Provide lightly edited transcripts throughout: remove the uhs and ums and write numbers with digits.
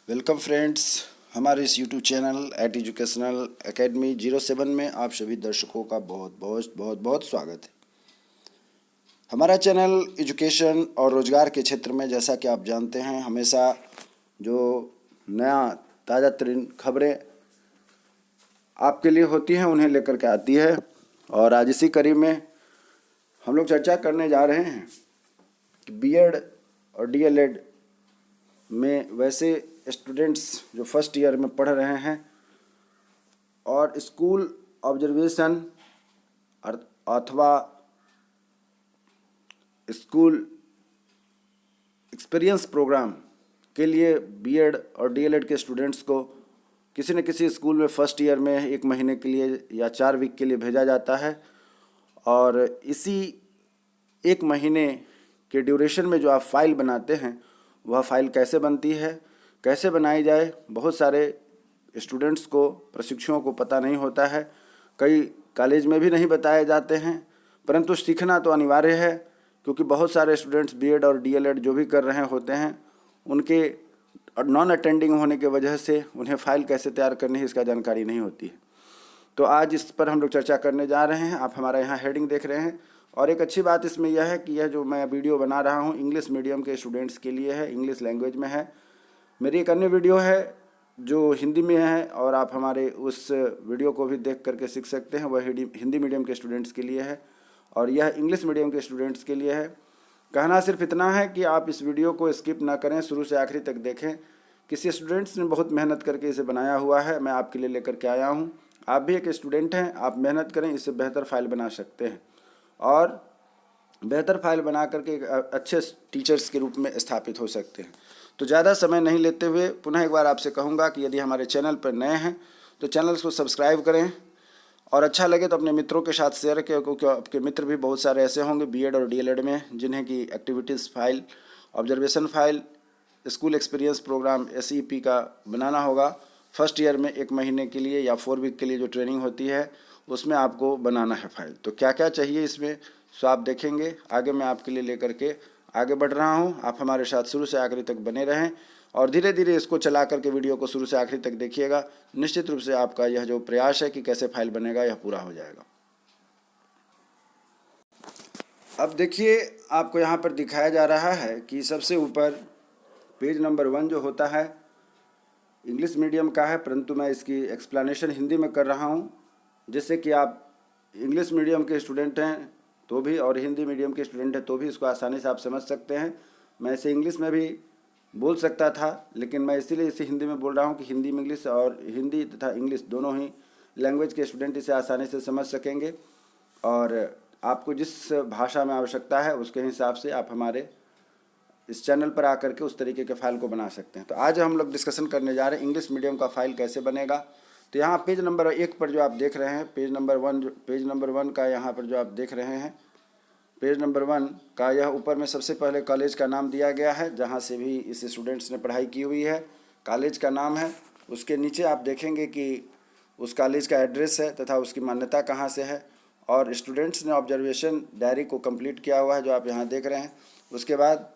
Welcome friends, हमारे इस YouTube channel at educational academy 07 में आप सभी दर्शकों का बहुत स्वागत है। हमारा चैनल एजुकेशन और रोज़गार के क्षेत्र में, जैसा कि आप जानते हैं, हमेशा जो नया ताज़ा तरीन खबरें आपके लिए होती हैं उन्हें लेकर के आती है। और आज इसी कड़ी में हम लोग चर्चा करने जा रहे हैं कि बीएड और डीएलएड में वैसे स्टूडेंट्स जो फर्स्ट ईयर में पढ़ रहे हैं और स्कूल ऑब्जर्वेशन अथवा स्कूल एक्सपीरियंस प्रोग्राम के लिए बीएड और डीएलएड के स्टूडेंट्स को किसी न किसी स्कूल में फर्स्ट ईयर में 1 महीने के लिए या 4 वीक के लिए भेजा जाता है। और इसी 1 महीने के ड्यूरेशन में जो आप फाइल बनाते हैं वह फाइल कैसे बनती है, कैसे बनाई जाए, बहुत सारे स्टूडेंट्स को, प्रशिक्षुओं को पता नहीं होता है। कई कॉलेज में भी नहीं बताए जाते हैं, परंतु सीखना तो अनिवार्य है, क्योंकि बहुत सारे स्टूडेंट्स बीएड और डीएलएड जो भी कर रहे होते हैं उनके नॉन अटेंडिंग होने की वजह से उन्हें फ़ाइल कैसे तैयार करनी है इसका जानकारी नहीं होती है। तो आज इस पर हम लोग चर्चा करने जा रहे हैं। आप हमारा यहाँ हेडिंग देख रहे हैं। और एक अच्छी बात इसमें यह है कि यह जो मैं वीडियो बना रहा हूँ इंग्लिश मीडियम के स्टूडेंट्स के लिए है, इंग्लिश लैंग्वेज में है। मेरी एक अन्य वीडियो है जो हिंदी में है और आप हमारे उस वीडियो को भी देख करके सीख सकते हैं, वह हिंदी मीडियम के स्टूडेंट्स के लिए है और यह इंग्लिश मीडियम के स्टूडेंट्स के लिए है। कहना सिर्फ इतना है कि आप इस वीडियो को स्किप ना करें, शुरू से आखिरी तक देखें। किसी स्टूडेंट्स ने बहुत मेहनत करके इसे बनाया हुआ है, मैं आपके लिए लेकर के आया हूँ। आप भी एक स्टूडेंट हैं, आप मेहनत करें, इससे बेहतर फाइल बना सकते हैं और बेहतर फाइल बना करके एक अच्छे टीचर्स के रूप में स्थापित हो सकते हैं। तो ज़्यादा समय नहीं लेते हुए पुनः एक बार आपसे कहूँगा कि यदि हमारे चैनल पर नए हैं तो चैनल को सब्सक्राइब करें और अच्छा लगे तो अपने मित्रों के साथ शेयर करें, क्योंकि आपके मित्र भी बहुत सारे ऐसे होंगे बीएड और डीएलएड में जिन्हें की activities file, observation file, school experience programme SEP का बनाना होगा। फर्स्ट ईयर में 1 महीने के लिए या 4 वीक के लिए जो ट्रेनिंग होती है उसमें आपको बनाना है फाइल। तो क्या क्या चाहिए इसमें सो आप देखेंगे। आगे मैं आपके लिए लेकर के आगे बढ़ रहा हूँ। आप हमारे साथ शुरू से आखिरी तक बने रहें और धीरे धीरे इसको चला करके वीडियो को शुरू से आखिरी तक देखिएगा। निश्चित रूप से आपका यह जो प्रयास है कि कैसे फाइल बनेगा यह पूरा हो जाएगा। अब देखिए, आपको यहाँ पर दिखाया जा रहा है कि सबसे ऊपर पेज नंबर 1 जो होता है इंग्लिश मीडियम का है, परंतु मैं इसकी एक्सप्लेनेशन हिंदी में कर रहा हूँ जिससे कि आप इंग्लिश मीडियम के स्टूडेंट हैं तो भी और हिंदी मीडियम के स्टूडेंट हैं तो भी इसको आसानी से आप समझ सकते हैं। मैं इसे इंग्लिश में भी बोल सकता था, लेकिन मैं इसीलिए इसे हिंदी में बोल रहा हूँ कि हिंदी में इंग्लिश और हिंदी तथा इंग्लिश दोनों ही लैंग्वेज के स्टूडेंट इसे आसानी से समझ सकेंगे और आपको जिस भाषा में आवश्यकता है उसके हिसाब से आप हमारे इस चैनल पर आकर के उस तरीके के फाइल को बना सकते हैं। तो आज हम लोग डिस्कशन करने जा रहे हैं इंग्लिश मीडियम का फाइल कैसे बनेगा। तो यहाँ पेज नंबर 1 पर जो आप देख रहे हैं, पेज नंबर 1 का यहाँ पर जो आप देख रहे हैं, पेज नंबर 1 का यह ऊपर में सबसे पहले कॉलेज का नाम दिया गया है जहाँ से भी इस स्टूडेंट्स ने पढ़ाई की हुई है, कॉलेज का नाम है। उसके नीचे आप देखेंगे कि उस कॉलेज का एड्रेस है तथा उसकी मान्यता कहाँ से है और स्टूडेंट्स ने ऑब्जर्वेशन डायरी को कंप्लीट किया हुआ है जो आप यहाँ देख रहे हैं। उसके बाद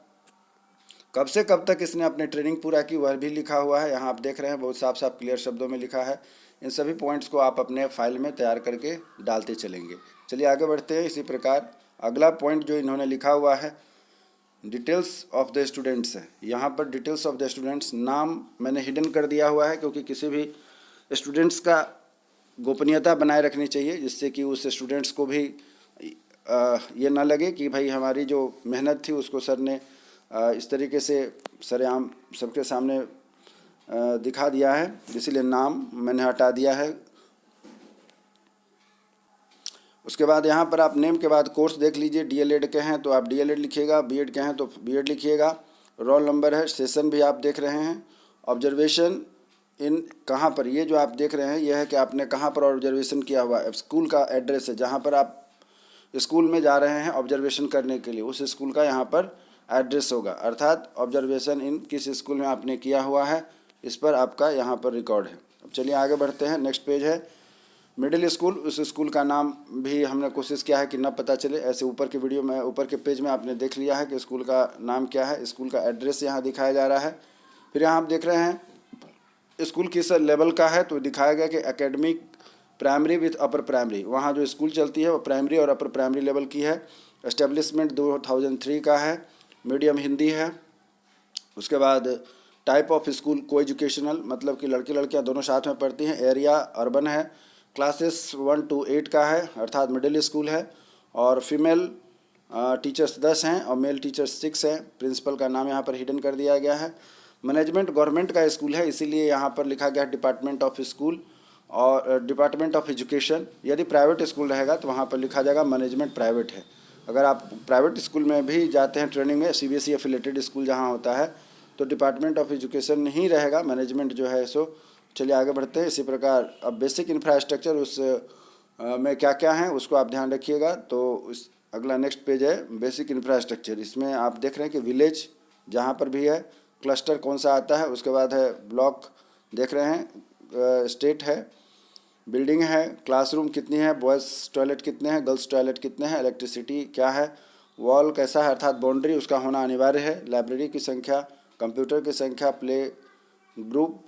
कब से कब तक इसने अपनी ट्रेनिंग पूरा की वह भी लिखा हुआ है, यहाँ आप देख रहे हैं, बहुत साफ साफ क्लियर शब्दों में लिखा है। इन सभी पॉइंट्स को आप अपने फाइल में तैयार करके डालते चलेंगे। चलिए आगे बढ़ते हैं। इसी प्रकार अगला पॉइंट जो इन्होंने लिखा हुआ है डिटेल्स ऑफ द स्टूडेंट्स है। यहाँ पर डिटेल्स ऑफ द स्टूडेंट्स नाम मैंने हिडन कर दिया हुआ है क्योंकि किसी भी स्टूडेंट्स का गोपनीयता बनाए रखनी चाहिए, जिससे कि उस स्टूडेंट्स को भी ये ना लगे कि भाई हमारी जो मेहनत थी उसको सर ने इस तरीके से सरेआम सबके सामने दिखा दिया है, इसीलिए नाम मैंने हटा दिया है। उसके बाद यहाँ पर आप नेम के बाद कोर्स देख लीजिए। डीएलएड के हैं तो आप डीएलएड लिखिएगा, बीएड के हैं तो बीएड लिखिएगा। रोल नंबर है, सेशन भी आप देख रहे हैं। ऑब्जर्वेशन इन कहाँ पर, ये जो आप देख रहे हैं यह है कि आपने कहाँ पर ऑब्जर्वेशन किया हुआ है। स्कूल का एड्रेस है, जहाँ पर आप स्कूल में जा रहे हैं ऑब्जर्वेशन करने के लिए उस स्कूल का यहाँ पर एड्रेस होगा, अर्थात ऑब्जर्वेशन इन किस स्कूल में आपने किया हुआ है इस पर आपका यहाँ पर रिकॉर्ड है। अब चलिए आगे बढ़ते हैं। नेक्स्ट पेज है मिडिल स्कूल। उस स्कूल का नाम भी हमने कोशिश किया है कि न पता चले, ऐसे ऊपर के वीडियो में ऊपर के पेज में आपने देख लिया है कि स्कूल का नाम क्या है। स्कूल का एड्रेस यहाँ दिखाया जा रहा है। फिर यहाँ आप देख रहे हैं स्कूल किस लेवल का है तो दिखाया गया कि academic primary with upper primary, वहाँ जो स्कूल चलती है वो प्राइमरी और अपर प्राइमरी लेवल की है। एस्टेब्लिशमेंट 2003 का है, मीडियम हिंदी है। उसके बाद टाइप ऑफ स्कूल को एजुकेशनल, मतलब कि लड़के लड़कियां दोनों साथ में पढ़ती हैं। एरिया अर्बन है। क्लासेस 1 to 8 का है, अर्थात मिडिल स्कूल है। और फीमेल टीचर्स 10 हैं और मेल टीचर्स 6 हैं। प्रिंसिपल का नाम यहाँ पर हिडन कर दिया गया है। मैनेजमेंट गवर्नमेंट का स्कूल है, इसीलिए यहाँ पर लिखा गया डिपार्टमेंट ऑफ स्कूल और डिपार्टमेंट ऑफ एजुकेशन। यदि प्राइवेट स्कूल रहेगा तो वहाँ पर लिखा जाएगा मैनेजमेंट प्राइवेट है। अगर आप प्राइवेट स्कूल में भी जाते हैं ट्रेनिंग में, सीबीएसई एफिलेटेड स्कूल जहाँ होता है, तो डिपार्टमेंट ऑफ एजुकेशन नहीं रहेगा, मैनेजमेंट जो है सो। चलिए आगे बढ़ते हैं। इसी प्रकार अब बेसिक इंफ्रास्ट्रक्चर उस में क्या क्या है उसको आप ध्यान रखिएगा। तो इस अगला नेक्स्ट पेज है बेसिक इंफ्रास्ट्रक्चर। इसमें आप देख रहे हैं कि विलेज जहाँ पर भी है, क्लस्टर कौन सा आता है, उसके बाद है ब्लॉक देख रहे हैं, स्टेट है, बिल्डिंग है, क्लासरूम कितनी है, बॉयज़ टॉयलेट कितने हैं, गर्ल्स टॉयलेट कितने हैं, इलेक्ट्रिसिटी क्या है, वॉल कैसा है अर्थात बाउंड्री उसका होना अनिवार्य है, लाइब्रेरी की संख्या, कंप्यूटर की संख्या, play group,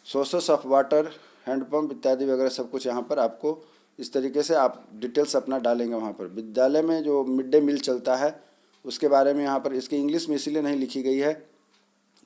sources of water, handpump इत्यादि वगैरह सब कुछ यहाँ पर आपको इस तरीके से आप डिटेल्स अपना डालेंगे वहाँ पर। विद्यालय में जो मिड डे मील चलता है उसके बारे में यहाँ पर इसकी इंग्लिश में इसीलिए नहीं लिखी गई है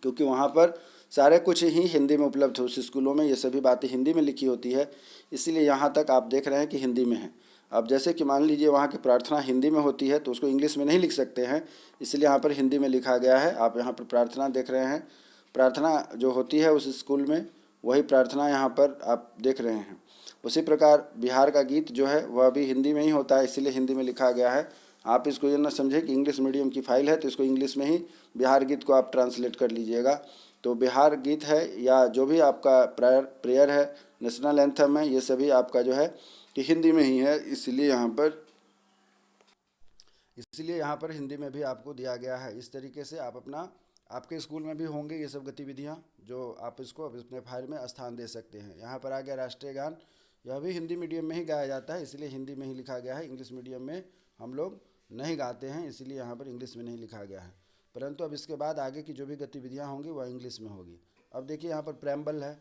क्योंकि वहाँ पर सारे कुछ ही हिंदी में उपलब्ध है। उस स्कूलों में ये सभी बातें हिंदी में लिखी होती है, इसीलिए यहाँ तक आप देख रहे हैं कि हिंदी में है। अब जैसे कि मान लीजिए वहाँ की प्रार्थना हिंदी में होती है तो उसको इंग्लिश में नहीं लिख सकते हैं, इसलिए यहाँ पर हिंदी में लिखा गया है। आप यहाँ पर प्रार्थना देख रहे हैं, प्रार्थना जो होती है उस स्कूल में वही प्रार्थना यहाँ पर आप देख रहे हैं। उसी प्रकार बिहार का गीत जो है वह भी हिंदी में ही होता है, इसीलिए हिंदी में लिखा गया है। आप इसको ये ना समझें कि इंग्लिश मीडियम की फ़ाइल है तो इसको इंग्लिश में ही बिहार गीत को आप ट्रांसलेट कर लीजिएगा। तो बिहार गीत है या जो भी आपका प्रेयर है, नेशनल एंथम है, ये सभी आपका जो है कि हिंदी में ही है, इसलिए यहाँ पर हिंदी में भी आपको दिया गया है। इस तरीके से आप अपना, आपके स्कूल में भी होंगे ये सब गतिविधियाँ जो आप इसको अपने फाइल में स्थान दे सकते हैं। यहाँ पर आ गया राष्ट्रीय गान, यह भी हिंदी मीडियम में ही गाया जाता है, इसलिए हिंदी में ही लिखा गया है। इंग्लिश मीडियम में हम लोग नहीं गाते हैं, इसलिए यहाँ पर इंग्लिश में नहीं लिखा गया है। परंतु अब इसके बाद आगे की जो भी गतिविधियाँ होंगी वह इंग्लिश में होगी। अब देखिए यहाँ पर प्रेम्बल है,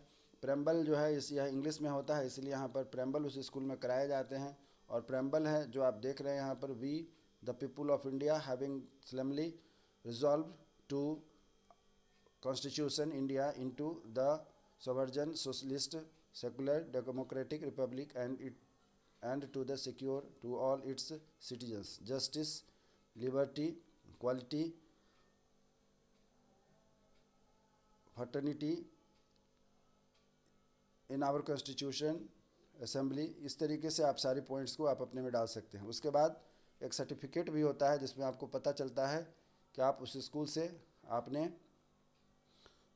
प्रेम्बल जो है यह इंग्लिश में होता है, इसलिए यहाँ पर प्रेम्बल उस स्कूल में कराए जाते हैं। और प्रेम्बल है जो आप देख रहे हैं यहाँ पर, we the people of India having solemnly resolved to constitution India into the sovereign socialist secular democratic republic and to the secure to all its citizens justice, liberty, equality, fraternity in our constitution assembly. इस तरीके से आप सारी points को आप अपने में डाल सकते हैं। उसके बाद एक सर्टिफिकेट भी होता है जिसमें आपको पता चलता है कि आप उस स्कूल से आपने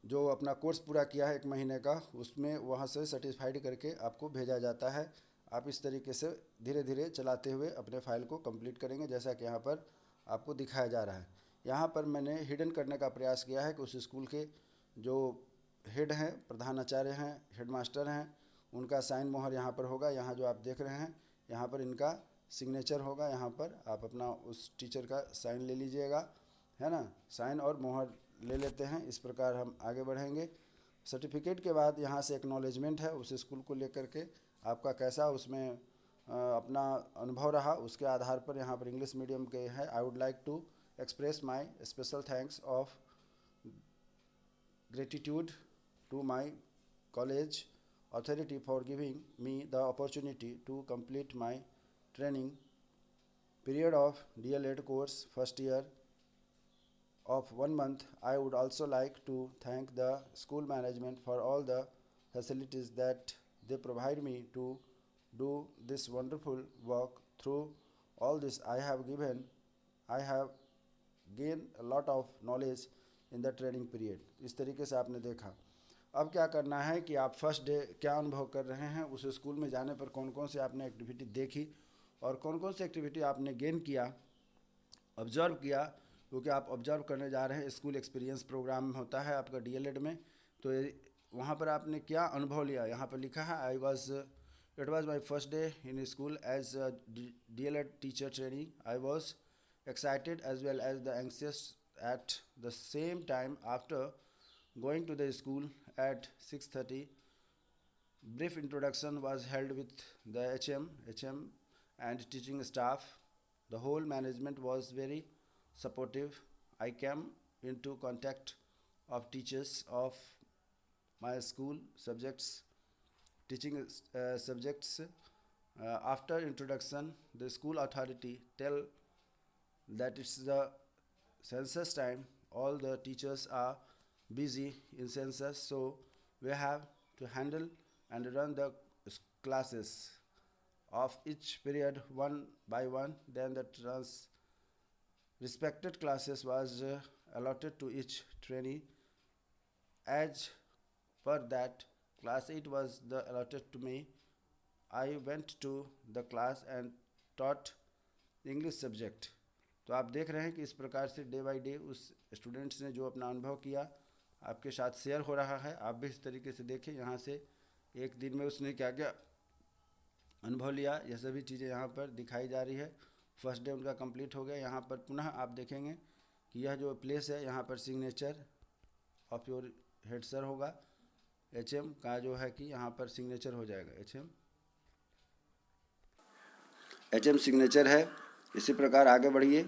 जो अपना कोर्स पूरा किया है 1 महीने का, उसमें वहाँ से सर्टिफाइड करके आपको भेजा जाता है। आप इस तरीके से धीरे धीरे चलाते हुए अपने फाइल को कंप्लीट करेंगे, जैसा कि यहाँ पर आपको दिखाया जा रहा है। यहाँ पर मैंने हिडन करने का प्रयास किया है कि उस स्कूल के जो हेड हैं, प्रधानाचार्य हैं, हेडमास्टर हैं, उनका साइन मोहर यहाँ पर होगा। यहाँ जो आप देख रहे हैं यहाँ पर इनका सिग्नेचर होगा, यहाँ पर आप अपना उस टीचर का साइन ले लीजिएगा, है ना। साइन और मोहर ले लेते हैं। इस प्रकार हम आगे बढ़ेंगे। सर्टिफिकेट के बाद यहाँ से एक्नॉलेजमेंट है उस स्कूल को लेकर के, आपका कैसा उसमें अपना अनुभव रहा, उसके आधार पर यहाँ पर इंग्लिश मीडियम के है। I would like to express my special thanks of gratitude to my college authority for giving me the opportunity to complete my training period of DLED course first year of 1 month. I would also like to thank the school management for all the facilities that they provide me to do this wonderful work. Through all this I have gained a lot of knowledge in the training period. इस तरीके से आपने देखा। अब क्या करना है कि आप फर्स्ट डे क्या अनुभव कर रहे हैं, उस स्कूल में जाने पर कौन कौन से आपने एक्टिविटी देखी और कौन कौन सी एक्टिविटी आपने गेन किया, ऑब्जर्व किया, क्योंकि आप ऑब्जर्व करने जा रहे हैं। स्कूल एक्सपीरियंस प्रोग्राम होता है आपका DLED में, तो वहाँ पर आपने क्या अनुभव लिया। यहाँ पर लिखा है it was my first day in school as DLED teacher training. I was excited as well as the anxious at the same time. After going to the school at 6:30. Brief introduction was held with the HM and teaching staff. The whole management was very supportive. I came into contact of teachers of my school subjects, teaching subjects. After introduction, the school authority tell that it's the census time. All the teachers are busy in census, so we have to handle and run the classes of each period one by one. Then the respected classes was allotted to each trainee. As per that, class 8 was the allotted to me. I went to the class and taught English subject. तो आप देख रहे हैं कि इस प्रकार से day by day उस स्टूडेंट्स ने जो अपना अनुभव किया आपके साथ शेयर हो रहा है. आप भी इस तरीके से देखें. यहाँ से एक दिन में उसने क्या क्या अनुभव लिया, यह सभी चीज़ें यहाँ पर दिखाई जा रही है. फर्स्ट डे उनका कंप्लीट हो गया. यहाँ पर पुनः आप देखेंगे कि यह जो प्लेस है यहाँ पर signature of your head sir होगा. HM का जो है कि यहाँ पर सिग्नेचर हो जाएगा. HM सिग्नेचर है. इसी प्रकार आगे बढ़िए.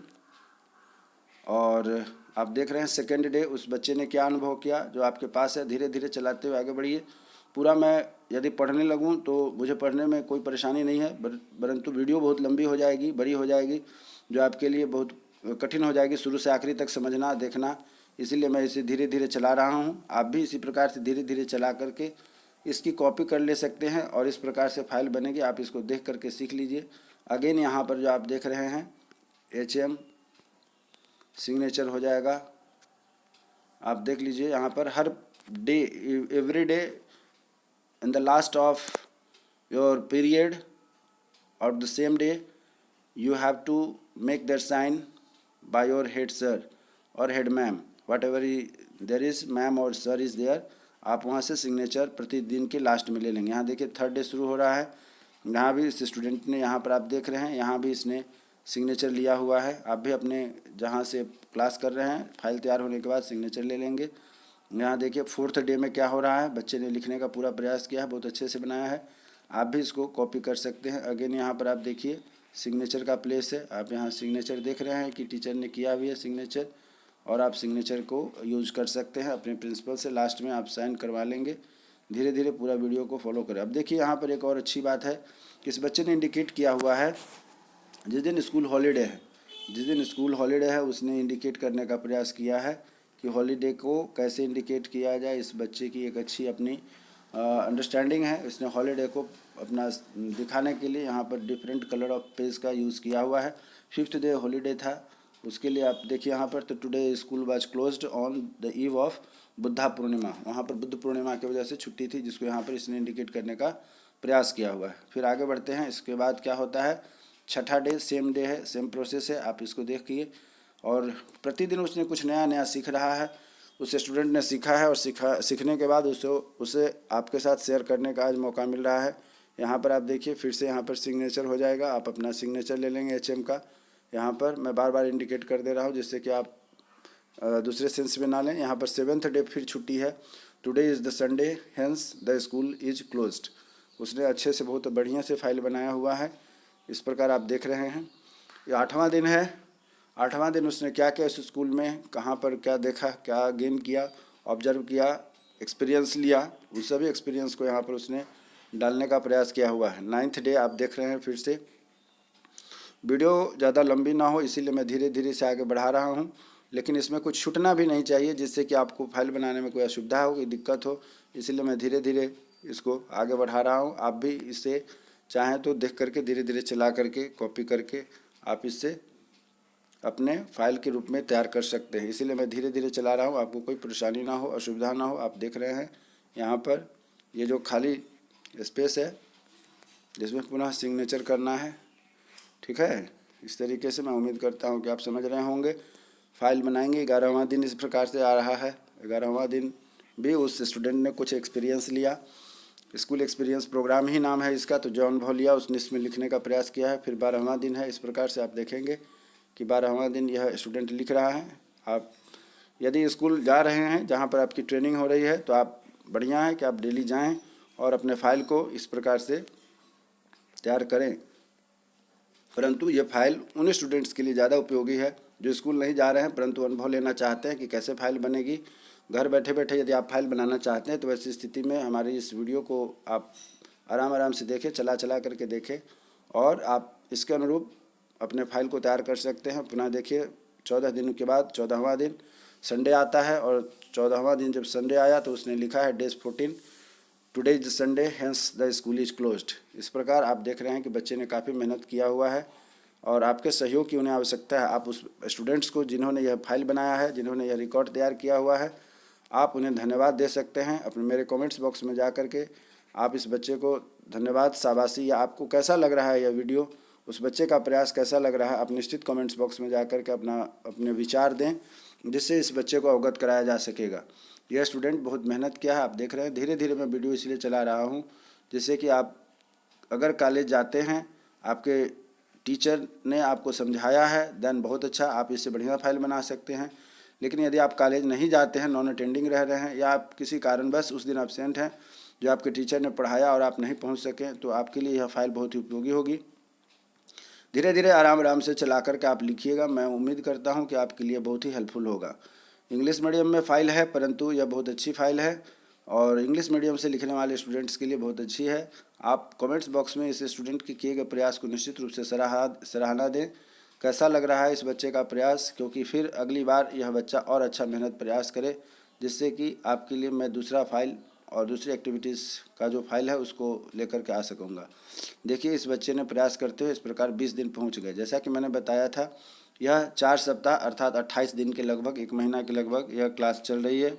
और आप देख रहे हैं सेकेंड डे उस बच्चे ने क्या अनुभव किया जो आपके पास है. धीरे धीरे चलाते हुए आगे बढ़िए. पूरा मैं यदि पढ़ने लगूं तो मुझे पढ़ने में कोई परेशानी नहीं है, परंतु वीडियो बहुत लंबी हो जाएगी, बड़ी हो जाएगी, जो आपके लिए बहुत कठिन हो जाएगी शुरू से आखिरी तक समझना देखना. इसीलिए मैं इसे धीरे धीरे चला रहा हूं. आप भी इसी प्रकार से धीरे धीरे चला करके इसकी कॉपी कर ले सकते हैं और इस प्रकार से फाइल बनेगी. आप इसको देख करके सीख लीजिए. अगेन यहाँ पर जो आप देख रहे हैं HM सिग्नेचर हो जाएगा. आप देख लीजिए यहाँ पर हर day, every day in the last of your period or the same day you have to make that sign by your head sir or head ma'am, whatever there is ma'am or sir is there. आप वहाँ से signature प्रतिदिन के last में ले लेंगे. यहाँ देखिए थर्ड डे शुरू हो रहा है. यहाँ भी इस स्टूडेंट ने, यहाँ पर आप देख रहे हैं, यहाँ भी इसने सिग्नेचर लिया हुआ है. आप भी अपने जहाँ से क्लास कर रहे हैं फाइल तैयार होने के बाद सिग्नेचर ले लेंगे. यहाँ देखिए फोर्थ डे में क्या हो रहा है. बच्चे ने लिखने का पूरा प्रयास किया है, बहुत अच्छे से बनाया है. आप भी इसको कॉपी कर सकते हैं. अगेन यहाँ पर आप देखिए सिग्नेचर का प्लेस है. आप यहाँ सिग्नेचर देख रहे हैं कि टीचर ने किया भी है सिग्नेचर, और आप सिग्नेचर को यूज कर सकते हैं अपने प्रिंसिपल से. लास्ट में आप साइन करवा लेंगे. धीरे धीरे पूरा वीडियो को फॉलो करें. अब देखिए यहाँ पर एक और अच्छी बात है कि इस बच्चे ने इंडिकेट किया हुआ है जिस दिन स्कूल हॉलीडे है. जिस दिन स्कूल हॉलीडे है उसने इंडिकेट करने का प्रयास किया है कि हॉलीडे को कैसे इंडिकेट किया जाए. इस बच्चे की एक अच्छी अपनी अंडरस्टैंडिंग है. इसने हॉलीडे को अपना दिखाने के लिए यहाँ पर डिफरेंट कलर ऑफ पेज का यूज़ किया हुआ है. फिफ्थ डे हॉलीडे था, उसके लिए आप देखिए यहाँ पर तो today school was closed on the eve of Buddha Purnima. वहाँ पर बुद्ध पूर्णिमा की वजह से छुट्टी थी, जिसको यहाँ पर इसने इंडिकेट करने का प्रयास किया हुआ है. फिर आगे बढ़ते हैं. इसके बाद क्या होता है, छठा डे सेम डे है, सेम प्रोसेस है. आप इसको देखिए. और प्रतिदिन उसने कुछ नया नया सीख रहा है. उस स्टूडेंट ने सीखा है और सीखने के बाद उसे आपके साथ शेयर करने का आज मौका मिल रहा है. यहाँ पर आप देखिए फिर से यहाँ पर सिग्नेचर हो जाएगा. आप अपना सिग्नेचर ले लेंगे HM का. यहाँ पर मैं बार बार इंडिकेट कर दे रहा हूँ जिससे कि आप दूसरे सेंस में ना लें. यहाँ पर सेवेंथ डे फिर छुट्टी है. Today is the Sunday, hence the school is closed. उसने अच्छे से बहुत बढ़िया से फाइल बनाया हुआ है. इस प्रकार आप देख रहे हैं. ये 8वां दिन है. 8वां दिन उसने क्या किया इस स्कूल में, कहाँ पर क्या देखा, क्या गेन किया, ऑब्जर्व किया, एक्सपीरियंस लिया, उन सभी एक्सपीरियंस को यहाँ पर उसने डालने का प्रयास किया हुआ है. 9th डे आप देख रहे हैं. फिर से वीडियो ज़्यादा लंबी ना हो इसीलिए मैं धीरे धीरे से आगे बढ़ा रहा हूँ, लेकिन इसमें कुछ छूटना भी नहीं चाहिए जिससे कि आपको फाइल बनाने में कोई असुविधा हो, कोई दिक्कत हो. इसलिए मैं धीरे धीरे इसको आगे बढ़ा रहा हूँ. आप भी इसे चाहें तो देख करके धीरे धीरे चला करके कॉपी करके आप इससे अपने फाइल के रूप में तैयार कर सकते हैं. इसीलिए मैं धीरे धीरे चला रहा हूँ, आपको कोई परेशानी ना हो, असुविधा ना हो. आप देख रहे हैं यहाँ पर ये जो खाली स्पेस है जिसमें पुनः सिग्नेचर करना है. ठीक है. इस तरीके से मैं उम्मीद करता हूँ कि आप समझ रहे होंगे. फाइल बनाएंगे. 11वां दिन इस प्रकार से आ रहा है. 11वां दिन भी उस स्टूडेंट ने कुछ एक्सपीरियंस लिया. स्कूल एक्सपीरियंस प्रोग्राम ही नाम है इसका, तो जो अनुभव लिया उसने इसमें लिखने का प्रयास किया है. फिर 12वां दिन है. इस प्रकार से आप देखेंगे कि 12वां दिन यह स्टूडेंट लिख रहा है. आप यदि स्कूल जा रहे हैं जहाँ पर आपकी ट्रेनिंग हो रही है तो आप बढ़िया है कि आप डेली जाएं और अपने फाइल को इस प्रकार से तैयार करें। परंतु ये फाइल उन स्टूडेंट्स के लिए ज़्यादा उपयोगी है जो स्कूल नहीं जा रहे हैं परंतु अनुभव लेना चाहते हैं कि कैसे फाइल बनेगी। घर बैठे बैठे यदि आप फाइल बनाना चाहते हैं तो ऐसी स्थिति में हमारी इस वीडियो को आप आराम से देखें, चला करके देखें और आप इसके अनुरूप अपने फाइल को तैयार कर सकते हैं। पुनः देखिए 14 दिन के बाद 14वां दिन संडे आता है और 14वां दिन जब संडे आया तो उसने लिखा है days 14 today is Sunday hence the school is closed. इस प्रकार आप देख रहे हैं कि बच्चे ने काफ़ी मेहनत किया हुआ है और आपके सहयोग की उन्हें आवश्यकता है। आप उस स्टूडेंट्स को जिन्होंने यह फाइल बनाया है, जिन्होंने यह रिकॉर्ड तैयार किया हुआ है, आप उन्हें धन्यवाद दे सकते हैं अपने मेरे कमेंट्स बॉक्स में जा कर के। आप इस बच्चे को धन्यवाद, शाबाशी या आपको कैसा लग रहा है यह वीडियो, उस बच्चे का प्रयास कैसा लग रहा है, आप निश्चित कमेंट्स बॉक्स में जा कर के अपने विचार दें जिससे इस बच्चे को अवगत कराया जा सकेगा। यह स्टूडेंट बहुत मेहनत किया है, आप देख रहे हैं। धीरे धीरे मैं वीडियो इसलिए चला रहा हूँ जिससे कि आप अगर कॉलेज जाते हैं, आपके टीचर ने आपको समझाया है देन बहुत अच्छा, आप इससे बढ़िया फाइल बना सकते हैं। लेकिन यदि आप कॉलेज नहीं जाते हैं, नॉन अटेंडिंग रह रहे हैं या आप किसी कारणवश उस दिन एब्सेंट हैं, जो आपके टीचर ने पढ़ाया और आप नहीं पहुंच सकें, तो आपके लिए यह फाइल बहुत ही उपयोगी होगी। धीरे धीरे आराम से चला कर के आप लिखिएगा। मैं उम्मीद करता हूं कि आपके लिए बहुत ही हेल्पफुल होगा। इंग्लिश मीडियम में फ़ाइल है परंतु यह बहुत अच्छी फ़ाइल है और इंग्लिश मीडियम से लिखने वाले स्टूडेंट्स के लिए बहुत अच्छी है। आप कमेंट्स बॉक्स में इस स्टूडेंट के किए गए प्रयास को निश्चित रूप से सराहना दें। कैसा लग रहा है इस बच्चे का प्रयास, क्योंकि फिर अगली बार यह बच्चा और अच्छा मेहनत प्रयास करे जिससे कि आपके लिए मैं दूसरा फाइल और दूसरी एक्टिविटीज़ का जो फाइल है उसको लेकर के आ सकूँगा। देखिए इस बच्चे ने प्रयास करते हुए इस प्रकार 20 दिन पहुँच गए। जैसा कि मैंने बताया था, यह 4 सप्ताह अर्थात 28 दिन के लगभग, 1 महीना के लगभग यह क्लास चल रही है।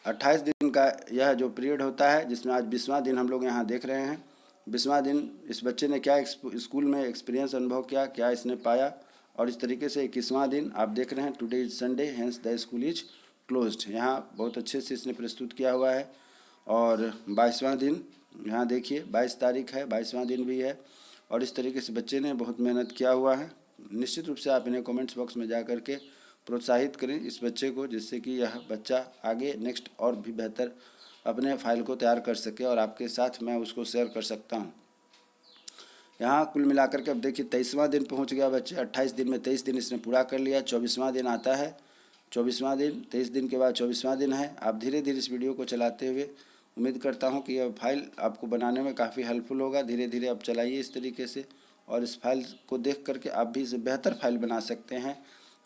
28 दिन का यह जो पीरियड होता है जिसमें आज 20वां दिन हम लोग यहाँ देख रहे हैं। 20वां दिन इस बच्चे ने क्या स्कूल में एक्सपीरियंस अनुभव किया, क्या इसने पाया, और इस तरीके से 21वां दिन आप देख रहे हैं today is Sunday hence the school is closed. यहाँ बहुत अच्छे से इसने प्रस्तुत किया हुआ है। और 22वां दिन यहाँ देखिए 22 तारीख है, 22वां दिन भी है और इस तरीके से बच्चे ने बहुत मेहनत किया हुआ है। निश्चित रूप से आप इन्हें कमेंट्स बॉक्स में जा कर के प्रोत्साहित करें इस बच्चे को जिससे कि यह बच्चा आगे नेक्स्ट और भी बेहतर अपने फाइल को तैयार कर सके और आपके साथ मैं उसको शेयर कर सकता हूं। यहाँ कुल मिलाकर के अब देखिए 23वां दिन पहुंच गया बच्चे। 28 दिन में 23 दिन इसने पूरा कर लिया। 24वां दिन आता है, 24वां दिन, 23 दिन के बाद 24वां दिन है। आप धीरे धीरे इस वीडियो को चलाते हुए उम्मीद करता हूँ कि यह फाइल आपको बनाने में काफ़ी हेल्पफुल होगा। धीरे धीरे आप चलाइए इस तरीके से और इस फाइल को देख करके आप भी इसे बेहतर फाइल बना सकते हैं।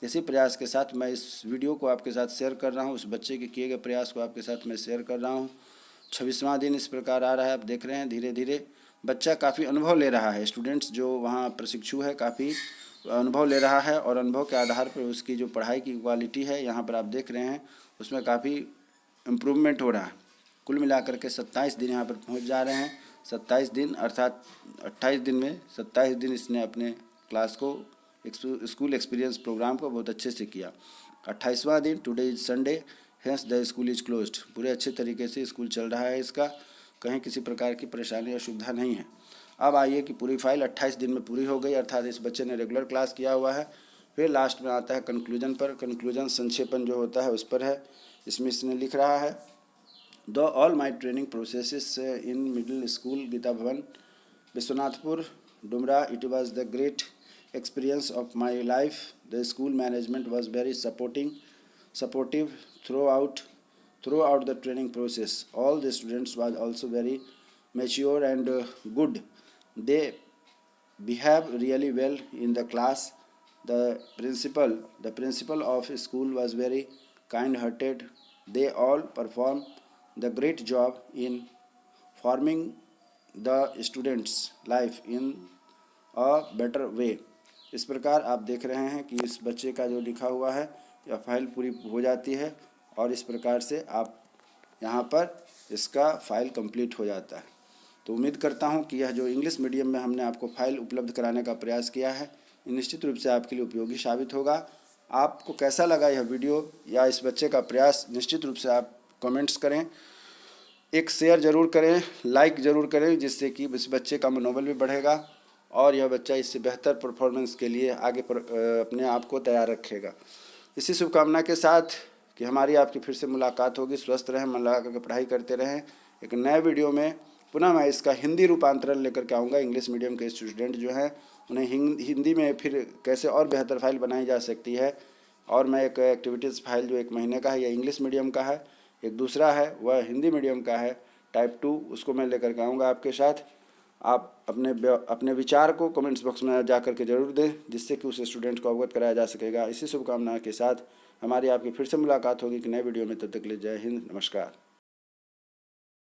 इसी प्रयास के साथ मैं इस वीडियो को आपके साथ शेयर कर रहा हूँ, उस बच्चे के किए गए प्रयास को आपके साथ मैं शेयर कर रहा हूँ। 26वां दिन इस प्रकार आ रहा है, आप देख रहे हैं। धीरे धीरे बच्चा काफ़ी अनुभव ले रहा है। स्टूडेंट्स जो वहाँ प्रशिक्षु है काफ़ी अनुभव ले रहा है और अनुभव के आधार पर उसकी जो पढ़ाई की क्वालिटी है यहाँ पर आप देख रहे हैं उसमें काफ़ी इम्प्रूवमेंट हो रहा है। कुल मिलाकर के 27 दिन यहाँ पर पहुँच जा रहे हैं। 27 दिन अर्थात 28 दिन में 27 दिन इसने अपने क्लास को स्कूल एक्सपीरियंस प्रोग्राम को बहुत अच्छे से किया। 28वां दिन today is Sunday hence the school is closed. पूरे अच्छे तरीके से स्कूल चल रहा है इसका, कहीं किसी प्रकार की परेशानी या सुविधा नहीं है। अब आइए कि पूरी फाइल 28 दिन में पूरी हो गई अर्थात इस बच्चे ने रेगुलर क्लास किया हुआ है। फिर लास्ट में आता है कंक्लूजन पर। कंक्लूजन संक्षेपण जो होता है उस पर है। इसमें इसने लिख रहा है the all my training processes in middle school Geeta Bhavan Vishwanathpur Dumra, it was the great experience of my life. The school management was very supportive throughout the training process. All the students was also very mature and good. They behave really well in the class. The principal of school was very kind hearted. They all perform the great job in forming the students life in a better way. इस प्रकार आप देख रहे हैं कि इस बच्चे का जो लिखा हुआ है यह फाइल पूरी हो जाती है और इस प्रकार से आप यहाँ पर इसका फाइल कंप्लीट हो जाता है। तो उम्मीद करता हूँ कि यह जो इंग्लिश मीडियम में हमने आपको फाइल उपलब्ध कराने का प्रयास किया है निश्चित रूप से आपके लिए उपयोगी साबित होगा। आपको कैसा लगा यह वीडियो या इस बच्चे का प्रयास निश्चित रूप से आप कमेंट्स करें, एक शेयर ज़रूर करें, लाइक ज़रूर करें जिससे कि इस बच्चे का मनोबल भी बढ़ेगा और यह बच्चा इससे बेहतर परफॉर्मेंस के लिए आगे अपने आप को तैयार रखेगा। इसी शुभकामना के साथ कि हमारी आपकी फिर से मुलाकात होगी। स्वस्थ रहें, मन लगा करके पढ़ाई करते रहें। एक नए वीडियो में पुनः मैं इसका हिंदी रूपांतरण लेकर के आऊँगा। इंग्लिश मीडियम के स्टूडेंट जो हैं उन्हें हिंदी में फिर कैसे और बेहतर फाइल बनाई जा सकती है, और मैं एक एक्टिविटीज़ फाइल जो 1 महीने का है, यह इंग्लिश मीडियम का है, एक दूसरा है वह हिंदी मीडियम का है टाइप 2, उसको मैं लेकर के आऊँगा आपके साथ। आप अपने विचार को कमेंट्स बॉक्स में जा कर के ज़रूर दें, जिससे कि उस स्टूडेंट को अवगत कराया जा सकेगा। इसी शुभकामना के साथ हमारी आपकी फिर से मुलाकात होगी कि नए वीडियो में। तब तक के लिए जय हिंद, नमस्कार।